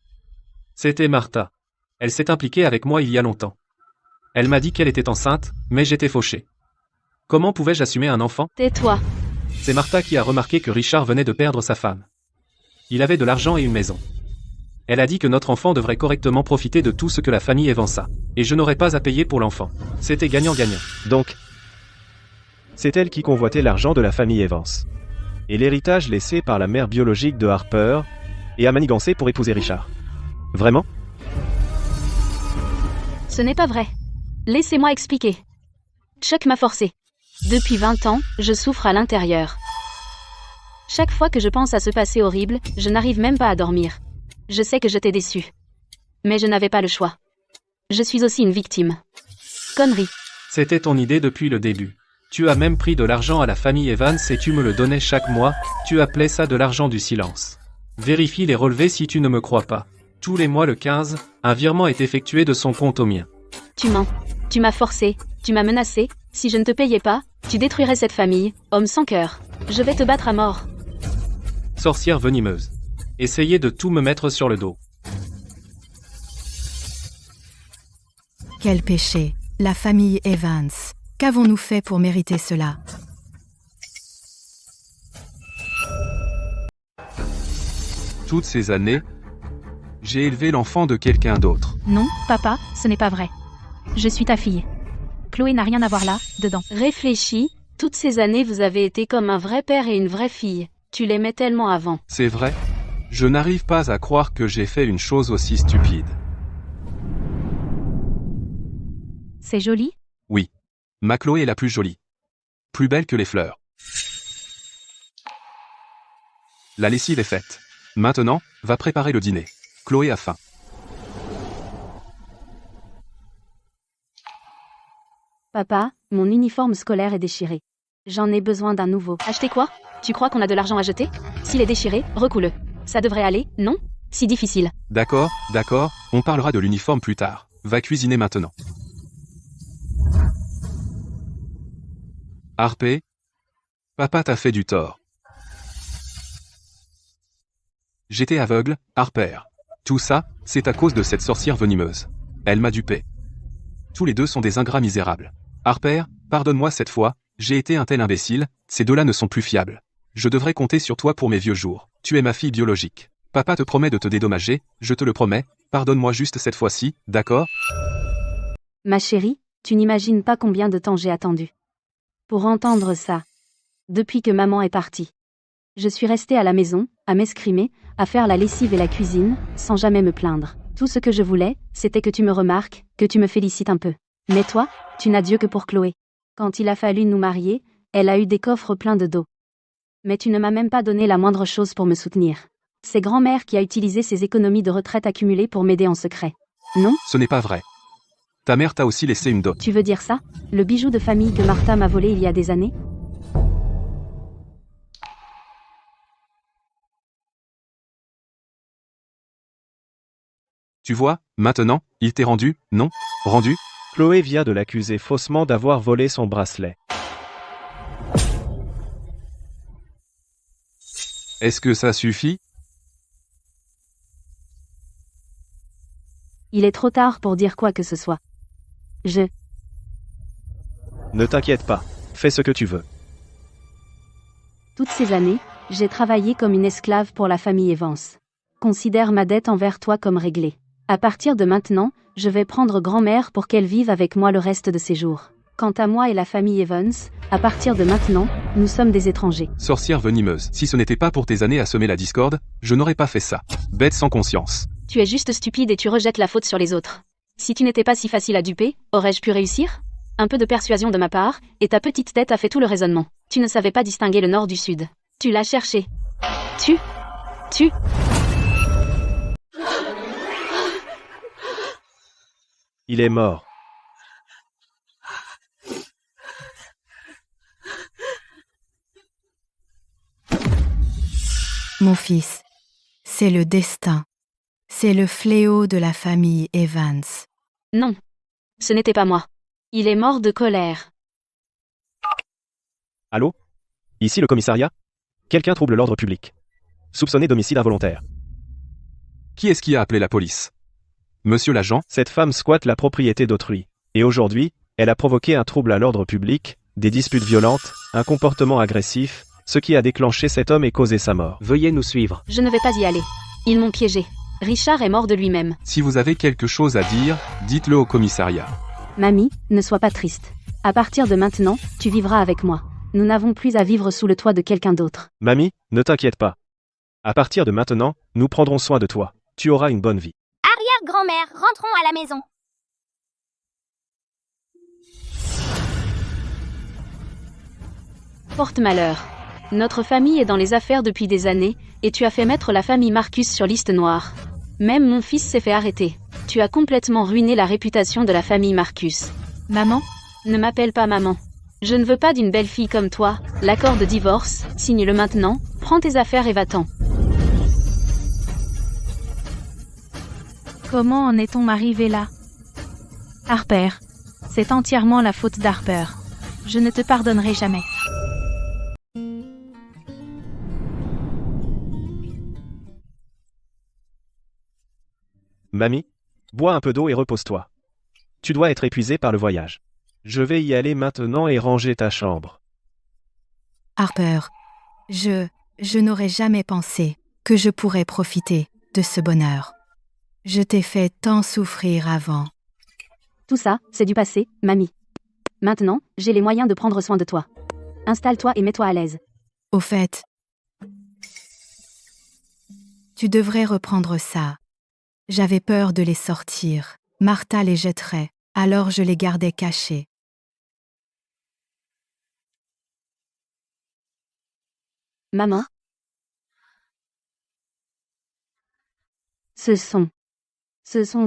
C'était Martha. Elle s'est impliquée avec moi il y a longtemps. Elle m'a dit qu'elle était enceinte, mais j'étais fauché. Comment pouvais-je assumer un enfant? Tais-toi. C'est Martha qui a remarqué que Richard venait de perdre sa femme. Il avait de l'argent et une maison. Elle a dit que notre enfant devrait correctement profiter de tout ce que la famille Evans a. Et je n'aurais pas à payer pour l'enfant. C'était gagnant-gagnant. Donc, c'est elle qui convoitait l'argent de la famille Evans. Et l'héritage laissé par la mère biologique de Harper, et a manigancé pour épouser Richard. Vraiment? Ce n'est pas vrai. Laissez-moi expliquer. Chuck m'a forcé. Depuis 20 ans, je souffre à l'intérieur. Chaque fois que je pense à ce passé horrible, je n'arrive même pas à dormir. Je sais que je t'ai déçu. Mais je n'avais pas le choix. Je suis aussi une victime. Connerie. C'était ton idée depuis le début. Tu as même pris de l'argent à la famille Evans et tu me le donnais chaque mois, tu appelais ça de l'argent du silence. Vérifie les relevés si tu ne me crois pas. Tous les mois le 15, un virement est effectué de son compte au mien. Tu mens. Tu m'as forcé, tu m'as menacé, si je ne te payais pas, tu détruirais cette famille, homme sans cœur. Je vais te battre à mort. Sorcière venimeuse. Essayez de tout me mettre sur le dos. Quel péché, la famille Evans. Qu'avons-nous fait pour mériter cela? Toutes ces années, j'ai élevé l'enfant de quelqu'un d'autre. Non, papa, ce n'est pas vrai. Je suis ta fille. Chloé n'a rien à voir là, dedans. Réfléchis, toutes ces années vous avez été comme un vrai père et une vraie fille. Tu l'aimais tellement avant. C'est vrai? Je n'arrive pas à croire que j'ai fait une chose aussi stupide. C'est joli? Oui. Ma Chloé est la plus jolie. Plus belle que les fleurs. La lessive est faite. Maintenant, va préparer le dîner. Chloé a faim. Papa, mon uniforme scolaire est déchiré. J'en ai besoin d'un nouveau. Acheter quoi? Tu crois qu'on a de l'argent à jeter? S'il est déchiré, recoule-le. Ça devrait aller, non? Si difficile. D'accord, on parlera de l'uniforme plus tard. Va cuisiner maintenant. Harpé, papa t'a fait du tort. J'étais aveugle, Harper. Tout ça, c'est à cause de cette sorcière venimeuse. Elle m'a dupé. Tous les deux sont des ingrats misérables. Harper, pardonne-moi cette fois, j'ai été un tel imbécile, ces deux-là ne sont plus fiables. Je devrais compter sur toi pour mes vieux jours. Tu es ma fille biologique. Papa te promet de te dédommager, je te le promets, pardonne-moi juste cette fois-ci, d'accord? Ma chérie, tu n'imagines pas combien de temps j'ai attendu pour entendre ça. Depuis que maman est partie. Je suis restée à la maison, à m'escrimer, à faire la lessive et la cuisine, sans jamais me plaindre. Tout ce que je voulais, c'était que tu me remarques, que tu me félicites un peu. Mais toi, tu n'as Dieu que pour Chloé. Quand il a fallu nous marier, elle a eu des coffres pleins de dos. Mais tu ne m'as même pas donné la moindre chose pour me soutenir. C'est grand-mère qui a utilisé ses économies de retraite accumulées pour m'aider en secret. Non? Ce n'est pas vrai. Ta mère t'a aussi laissé une dot. Tu veux dire ça? Le bijou de famille que Martha m'a volé il y a des années? Tu vois, maintenant, il t'est rendu, non? Rendu? Chloé vient de l'accuser faussement d'avoir volé son bracelet. Est-ce que ça suffit? Il est trop tard pour dire quoi que ce soit. Ne t'inquiète pas, fais ce que tu veux. Toutes ces années, j'ai travaillé comme une esclave pour la famille Evans. Considère ma dette envers toi comme réglée. À partir de maintenant, je vais prendre grand-mère pour qu'elle vive avec moi le reste de ses jours. Quant à moi et la famille Evans, à partir de maintenant, nous sommes des étrangers. Sorcière venimeuse, si ce n'était pas pour tes années à semer la discorde, je n'aurais pas fait ça. Bête sans conscience. Tu es juste stupide et tu rejettes la faute sur les autres. Si tu n'étais pas si facile à duper, aurais-je pu réussir? Un peu de persuasion de ma part, et ta petite tête a fait tout le raisonnement. Tu ne savais pas distinguer le nord du sud. Tu l'as cherché. Tu. Il est mort. Mon fils, c'est le destin. C'est le fléau de la famille Evans. Non. Ce n'était pas moi. Il est mort de colère. Allô? Ici le commissariat? Quelqu'un trouble l'ordre public. Soupçonné d'homicide involontaire. Qui est-ce qui a appelé la police? Monsieur l'agent? Cette femme squatte la propriété d'autrui. Et aujourd'hui, elle a provoqué un trouble à l'ordre public, des disputes violentes, un comportement agressif, ce qui a déclenché cet homme et causé sa mort. Veuillez nous suivre. Je ne vais pas y aller. Ils m'ont piégé. Richard est mort de lui-même. Si vous avez quelque chose à dire, dites-le au commissariat. Mamie, ne sois pas triste. À partir de maintenant, tu vivras avec moi. Nous n'avons plus à vivre sous le toit de quelqu'un d'autre. Mamie, ne t'inquiète pas. À partir de maintenant, nous prendrons soin de toi. Tu auras une bonne vie. Arrière-grand-mère, rentrons à la maison. Porte-malheur. Notre famille est dans les affaires depuis des années, et tu as fait mettre la famille Marcus sur liste noire. Même mon fils s'est fait arrêter. Tu as complètement ruiné la réputation de la famille Marcus. Maman? Ne m'appelle pas maman. Je ne veux pas d'une belle fille comme toi. L'accord de divorce, signe-le maintenant, prends tes affaires et va-t'en. Comment en est-on arrivé là? Harper. C'est entièrement la faute d'Harper. Je ne te pardonnerai jamais. Mamie, bois un peu d'eau et repose-toi. Tu dois être épuisé par le voyage. Je vais y aller maintenant et ranger ta chambre. Harper, je n'aurais jamais pensé que je pourrais profiter de ce bonheur. Je t'ai fait tant souffrir avant. Tout ça, c'est du passé, mamie. Maintenant, j'ai les moyens de prendre soin de toi. Installe-toi et mets-toi à l'aise. Au fait, tu devrais reprendre ça. J'avais peur de les sortir. Martha les jetterait, alors je les gardais cachés. Maman? Ce sont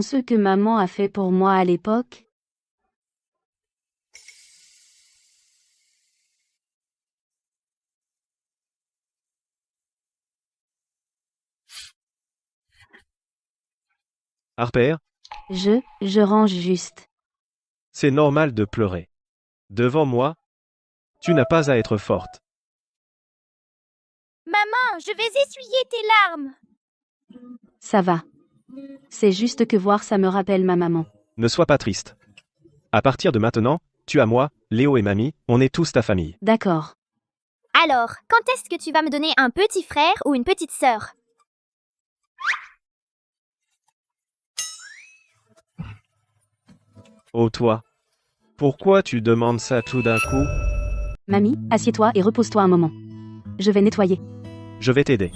ceux que maman a fait pour moi à l'époque? Harper, Je range juste. c'est normal de pleurer. Devant moi, tu n'as pas à être forte. Maman, je vais essuyer tes larmes. Ça va. C'est juste que voir ça me rappelle ma maman. Ne sois pas triste. À partir de maintenant, tu as moi, Léo et Mamie, on est tous ta famille. D'accord. Alors, quand est-ce que tu vas me donner un petit frère ou une petite sœur? Oh toi, pourquoi tu demandes ça tout d'un coup? Mamie, assieds-toi et repose-toi un moment. Je vais nettoyer. Je vais t'aider.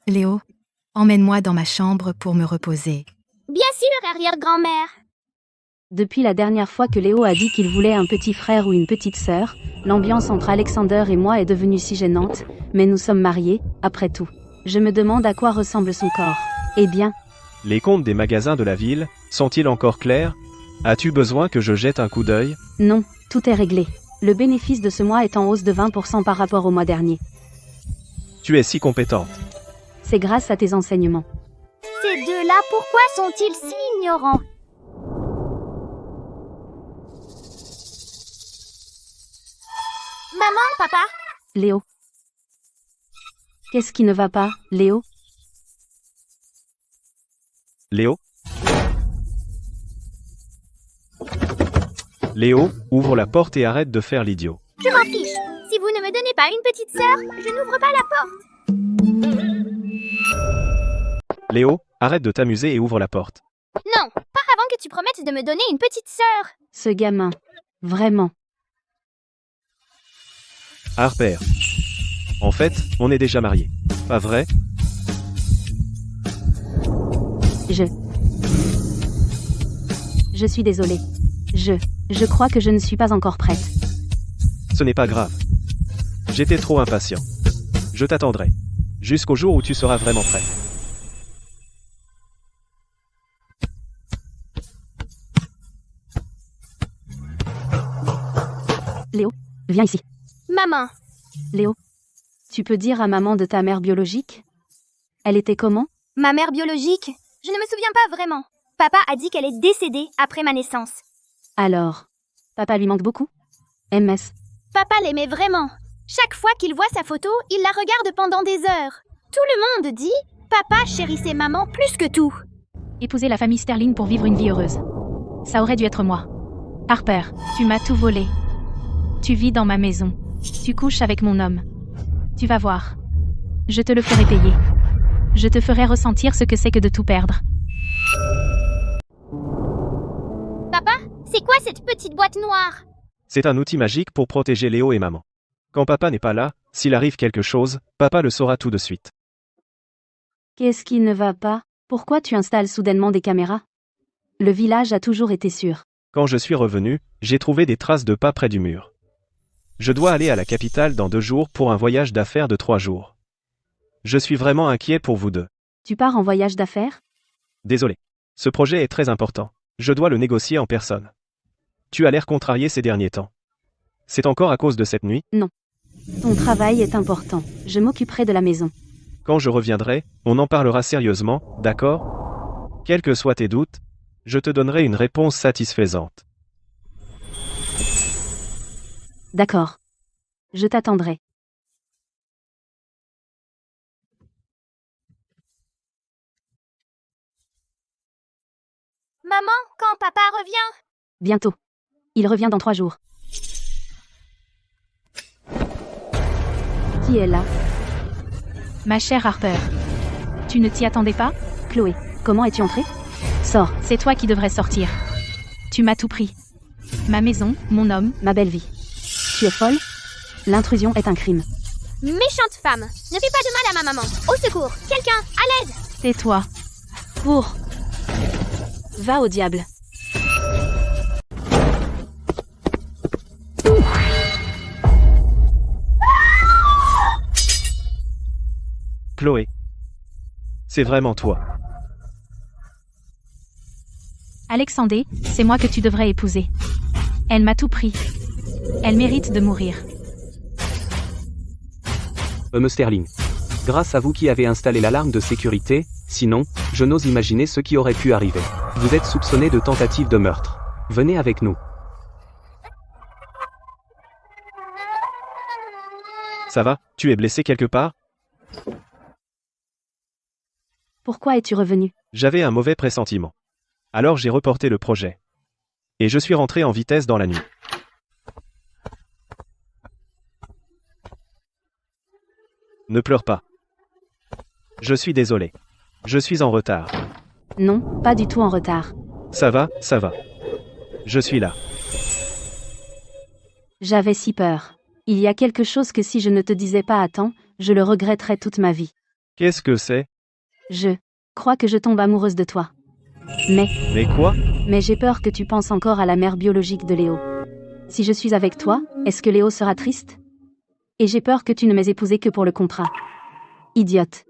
Léo, emmène-moi dans ma chambre pour me reposer. Bien sûr, arrière-grand-mère. Depuis la dernière fois que Léo a dit qu'il voulait un petit frère ou une petite sœur, l'ambiance entre Alexander et moi est devenue si gênante, mais nous sommes mariés, après tout. Je me demande à quoi ressemble son corps. Eh bien, Les comptes des magasins de la ville, sont-ils encore clairs? As-tu besoin que je jette un coup d'œil? non, tout est réglé. Le bénéfice de ce mois est en hausse de 20% par rapport au mois dernier. Tu es si compétente. C'est grâce à tes enseignements. Ces deux-là, pourquoi sont-ils si ignorants? Maman, papa? Léo. Qu'est-ce qui ne va pas, Léo? Léo? Léo, ouvre la porte et arrête de faire l'idiot. Je m'en fiche. Si vous ne me donnez pas une petite sœur, je n'ouvre pas la porte. Léo, arrête de t'amuser et ouvre la porte. Non, pas avant que tu promettes de me donner une petite sœur. Ce gamin. Vraiment. Harper. En fait, on est déjà mariés. Pas vrai? Je suis désolée. Je crois que je ne suis pas encore prête. Ce n'est pas grave. J'étais trop impatient. Je t'attendrai. Jusqu'au jour où tu seras vraiment prêt. Léo, viens ici. Maman, Léo, tu peux dire à maman de ta mère biologique? Elle était comment? ma mère biologique, je ne me souviens pas vraiment. Papa a dit qu'elle est décédée après ma naissance. Alors, papa lui manque beaucoup? MS. Papa l'aimait vraiment. Chaque fois qu'il voit sa photo, il la regarde pendant des heures. Tout le monde dit, papa chérissait maman plus que tout. Épouser la famille Sterling pour vivre une vie heureuse. Ça aurait dû être moi. Harper, tu m'as tout volé. Tu vis dans ma maison. Tu couches avec mon homme. Tu vas voir. Je te le ferai payer. Je te ferai ressentir ce que c'est que de tout perdre. Papa, c'est quoi cette petite boîte noire? C'est un outil magique pour protéger Léo et maman. Quand papa n'est pas là, s'il arrive quelque chose, papa le saura tout de suite. Qu'est-ce qui ne va pas? Pourquoi tu installes soudainement des caméras? Le village a toujours été sûr. Quand je suis revenu, j'ai trouvé des traces de pas près du mur. Je dois aller à la capitale dans 2 jours pour un voyage d'affaires de 3 jours. Je suis vraiment inquiet pour vous deux. Tu pars en voyage d'affaires? Désolé. Ce projet est très important. Je dois le négocier en personne. Tu as l'air contrarié ces derniers temps. C'est encore à cause de cette nuit? Non. Ton travail est important. Je m'occuperai de la maison. Quand je reviendrai, on en parlera sérieusement, d'accord? Quels que soient tes doutes, je te donnerai une réponse satisfaisante. D'accord. Je t'attendrai. Maman, quand papa revient? Bientôt. Il revient dans 3 jours. Qui est là? Ma chère Harper. Tu ne t'y attendais pas? Chloé, comment es-tu entrée? Sors. C'est toi qui devrais sortir. Tu m'as tout pris. Ma maison, mon homme. Ma belle vie. Tu es folle? L'intrusion est un crime. Méchante femme. Ne fais pas de mal à ma maman. Au secours. Quelqu'un, à l'aide. Tais-toi. Pour. Va au diable. Chloé. C'est vraiment toi. Alexandé, c'est moi que tu devrais épouser. Elle m'a tout pris. Elle mérite de mourir. Sterling. Grâce à vous qui avez installé l'alarme de sécurité, sinon, je n'ose imaginer ce qui aurait pu arriver. Vous êtes soupçonné de tentative de meurtre. Venez avec nous. Ça va? Tu es blessé quelque part? Pourquoi es-tu revenu? J'avais un mauvais pressentiment. Alors j'ai reporté le projet. Et je suis rentré en vitesse dans la nuit. Ne pleure pas. Je suis désolé. Je suis en retard. Non, pas du tout en retard. Ça va, ça va. Je suis là. J'avais si peur. Il y a quelque chose que si je ne te disais pas à temps, je le regretterais toute ma vie. Qu'est-ce que c'est? Je crois que je tombe amoureuse de toi. Mais quoi? Mais j'ai peur que tu penses encore à la mère biologique de Léo. Si je suis avec toi, est-ce que Léo sera triste? Et j'ai peur que tu ne m'aies épousé que pour le contrat. Idiote.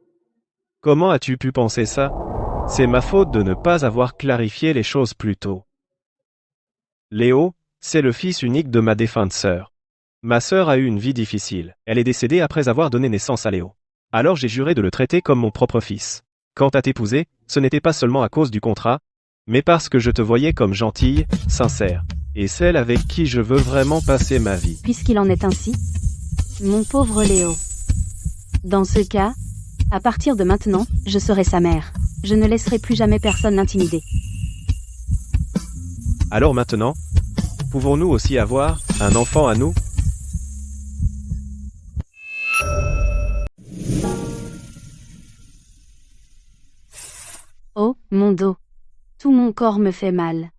Comment as-tu pu penser ça? C'est ma faute de ne pas avoir clarifié les choses plus tôt. Léo, c'est le fils unique de ma défunte sœur. Ma sœur a eu une vie difficile. Elle est décédée après avoir donné naissance à Léo. Alors j'ai juré de le traiter comme mon propre fils. Quant à t'épouser, ce n'était pas seulement à cause du contrat, mais parce que je te voyais comme gentille, sincère, et celle avec qui je veux vraiment passer ma vie. Puisqu'il en est ainsi, mon pauvre Léo. Dans ce cas, à partir de maintenant, je serai sa mère. Je ne laisserai plus jamais personne l'intimider. Alors maintenant, pouvons-nous aussi avoir un enfant à nous? Oh, mon dos. Tout mon corps me fait mal.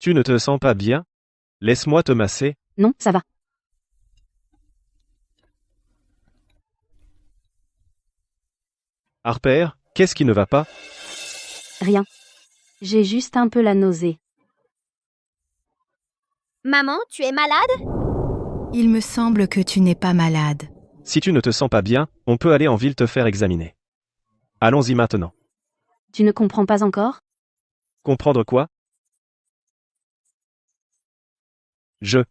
Tu ne te sens pas bien? Laisse-moi te masser. Non, ça va. Harper, qu'est-ce qui ne va pas? Rien. J'ai juste un peu la nausée. Maman, tu es malade? Il me semble que tu n'es pas malade. Si tu ne te sens pas bien, on peut aller en ville te faire examiner. Allons-y maintenant. Tu ne comprends pas encore? Comprendre quoi? Je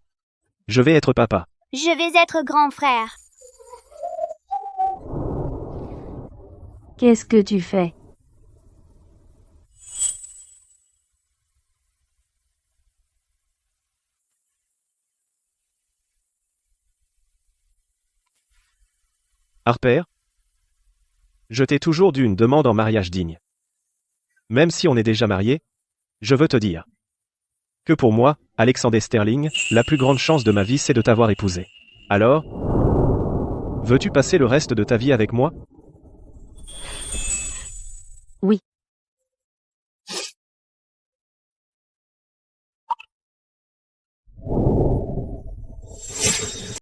vais être papa. Je vais être grand frère. Qu'est-ce que tu fais? Harper? Je t'ai toujours dû une demande en mariage digne. Même si on est déjà mariés, je veux te dire que pour moi, Alexandé Sterling, la plus grande chance de ma vie c'est de t'avoir épousé. Alors? Veux-tu passer le reste de ta vie avec moi?